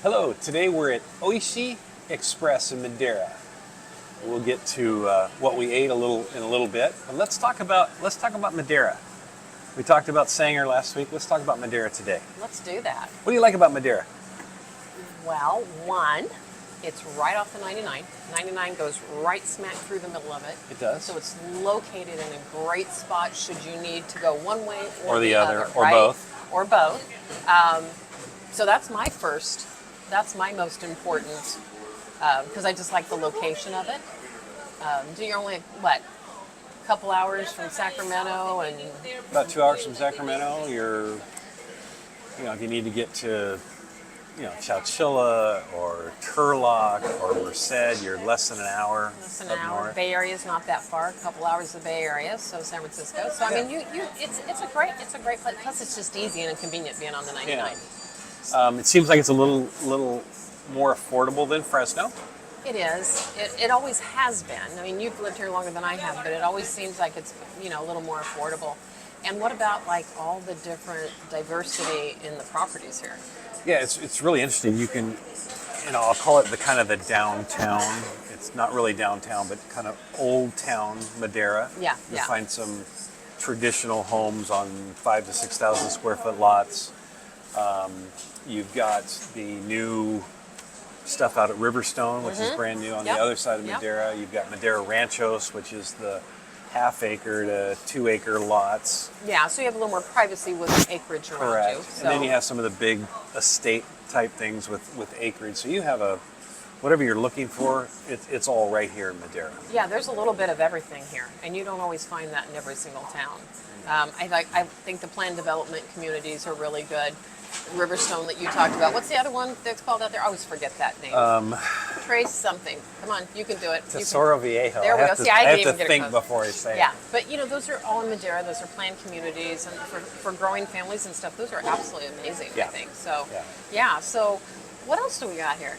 Hello, today we're at Oishii Express in Madera. We'll get to what we ate in a little bit, but let's talk about Madera. We talked about Sanger last week. Let's talk about Madera today. Let's do that. What do you like about Madera? Well, one, it's right off the 99. 99 goes right smack through the middle of it. It does. So it's located in a great spot should you need to go one way or the other, or right? both. Or both. So that's my most important, because I just like the location of it. You're only, what, a couple hours from Sacramento? And About 2 hours from Sacramento. If you need to get to, Chowchilla or Turlock or Merced, you're less than an hour. Less than an hour. North. Bay Area is not that far. A couple hours of the Bay Area, so San Francisco. So I mean, it's a great place. Plus, it's just easy and convenient being on the 99. Yeah. It seems like it's a little more affordable than Fresno. It is. It always has been. I mean, you've lived here longer than I have, but it always seems like it's a little more affordable. And what about like all the different diversity in the properties here? Yeah, it's really interesting. You can, I'll call it the kind of the downtown. It's not really downtown, but kind of old town Madera. Yeah. You find some traditional homes on 5,000 to 6,000 square foot lots. You've got the new stuff out at Riverstone, which is brand new on the other side of Madera. You've got Madera Ranchos, which is the half-acre to 2-acre lots. Yeah, so you have a little more privacy with acreage around Correct. you. So. And then you have some of the big estate-type things with acreage. So you have whatever you're looking for, it's all right here in Madera. Yeah, there's a little bit of everything here, and you don't always find that in every single town. I think the planned development communities are really good. Riverstone that you talked about. What's the other one that's called out there? I always forget that name. Trace something. Come on, you can do it. Tesoro Viejo. There we go. See, I have didn't to even think get it close. before I say it. Yeah, but those are all in Madera. Those are planned communities, and for growing families and stuff, those are absolutely amazing. Yeah. I think so. Yeah. So, what else do we got here?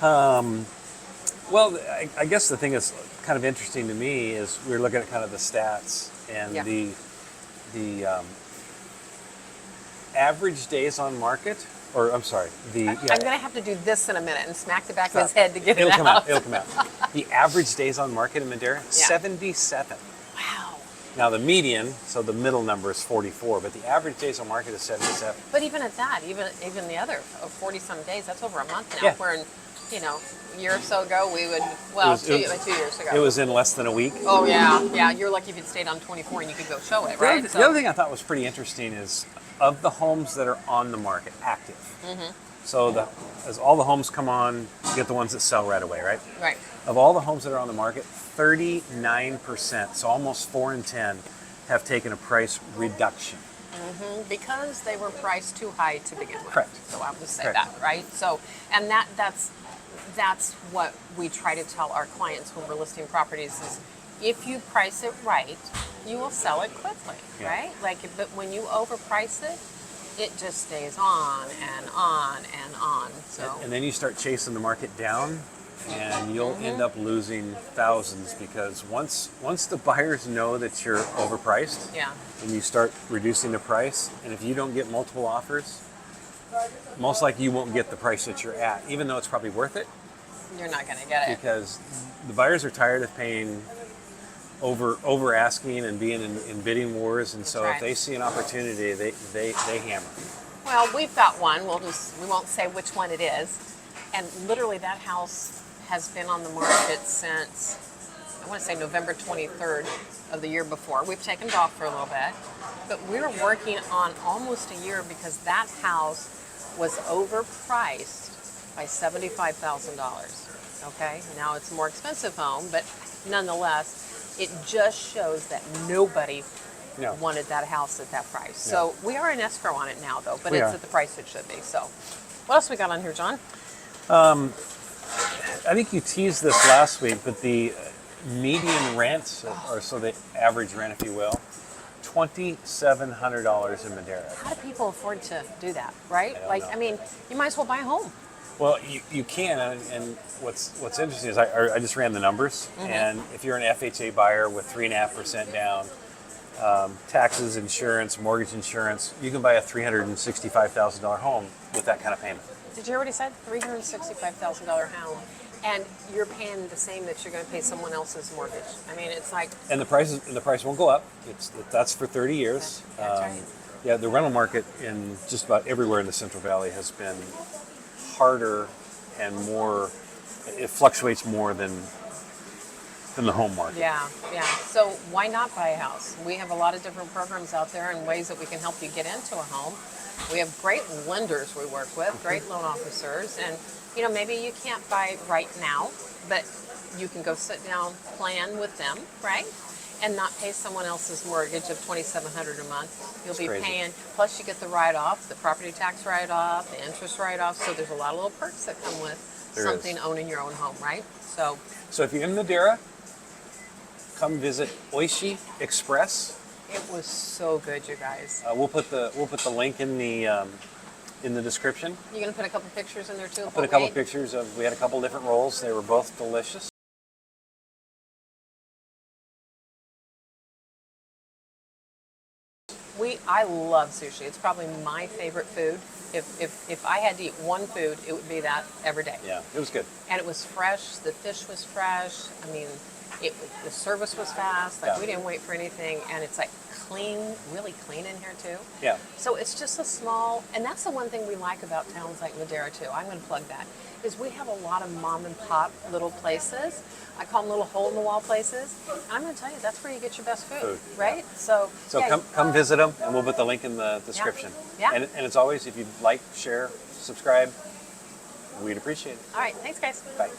Well, I guess the thing that's kind of interesting to me is we're looking at kind of the stats and the average days on market, or I'm sorry, I'm going to have to do this in a minute and smack the back of his head to get it out. It'll come out. The average days on market in Madera, 77. Wow. Now the median, so the middle number is 44, but the average days on market is 77. But even at that, even the other 40-some days, that's over a month now. Yeah. Where a year or so ago, we would, 2 years ago. It was in less than a week. Oh, yeah. You're lucky if you'd stayed on 24 and you could go show it, right? The other thing I thought was pretty interesting is of the homes that are on the market, active. So as all the homes come on, you get the ones that sell right away, right? Right. Of all the homes that are on the market, 39%, so almost 4 in 10, have taken a price reduction. Because they were priced too high to begin with. Correct. So I would say that, right? So, and that's what we try to tell our clients when we're listing properties is if you price it right, you will sell it quickly, right? But when you overprice it, it just stays on and on and on. So. And then you start chasing the market down, and you'll end up losing thousands because once the buyers know that you're overpriced, and you start reducing the price, and if you don't get multiple offers, most likely you won't get the price that you're at, even though it's probably worth it. You're not going to get it. Because the buyers are tired of paying over asking and being in bidding wars, and so if they see an opportunity, they hammer. Well, we've got one. We won't say which one it is, and literally that house has been on the market since I want to say November 23rd of the year before. We've taken it off for a little bit, but we were working on almost a year because that house was overpriced by $75,000. Okay, now it's a more expensive home, but nonetheless, it just shows that nobody wanted that house at that price. So we are in escrow on it now, though, but it's at the price it should be. So what else we got on here, John? I think you teased this last week, but the median rents, or so the average rent, if you will, $2,700 in Madera. How do people afford to do that, right? I mean, you might as well buy a home. Well, you can, and what's interesting is I just ran the numbers, and if you're an FHA buyer with 3.5% down, taxes, insurance, mortgage insurance, you can buy a $365,000 home with that kind of payment. Did you already say $365,000 home, and you're paying the same that you're going to pay someone else's mortgage? I mean, it's like And the price won't go up. That's for 30 years. that's right. Yeah, the rental market in just about everywhere in the Central Valley has been harder and more. It fluctuates more than the home market. Yeah, yeah. So why not buy a house? We have a lot of different programs out there and ways that we can help you get into a home. We have great lenders we work with, great loan officers, and maybe you can't buy right now, but you can go sit down, plan with them, right? And not pay someone else's mortgage of $2,700 a month. You'll be crazy. paying, plus you get the write-off, the property tax write-off, the interest write-off. So there's a lot of little perks that come with something owning your own home, right? So if you're in Madera, come visit Oishii Express. it was so good, you guys. We'll put the link in the description. You're gonna put a couple pictures in there too. I'll put a couple pictures of. We had a couple different rolls. They were both delicious. I love sushi. It's probably my favorite food. If I had to eat one food, it would be that every day. Yeah, it was good. And it was fresh. The fish was fresh. I mean, the service was fast. Like Yeah. we didn't wait for anything, and it's like clean, really clean in here too. Yeah. So it's just a small, and that's the one thing we like about towns like Madera too. I'm going to plug that. Is we have a lot of mom and pop little places. I call them little hole in the wall places. And I'm going to tell you, that's where you get your best food, right? So yeah, come visit them, and we'll put the link in the description. Yeah. And as always, if you like, share, subscribe, we'd appreciate it. all right, thanks guys. Bye.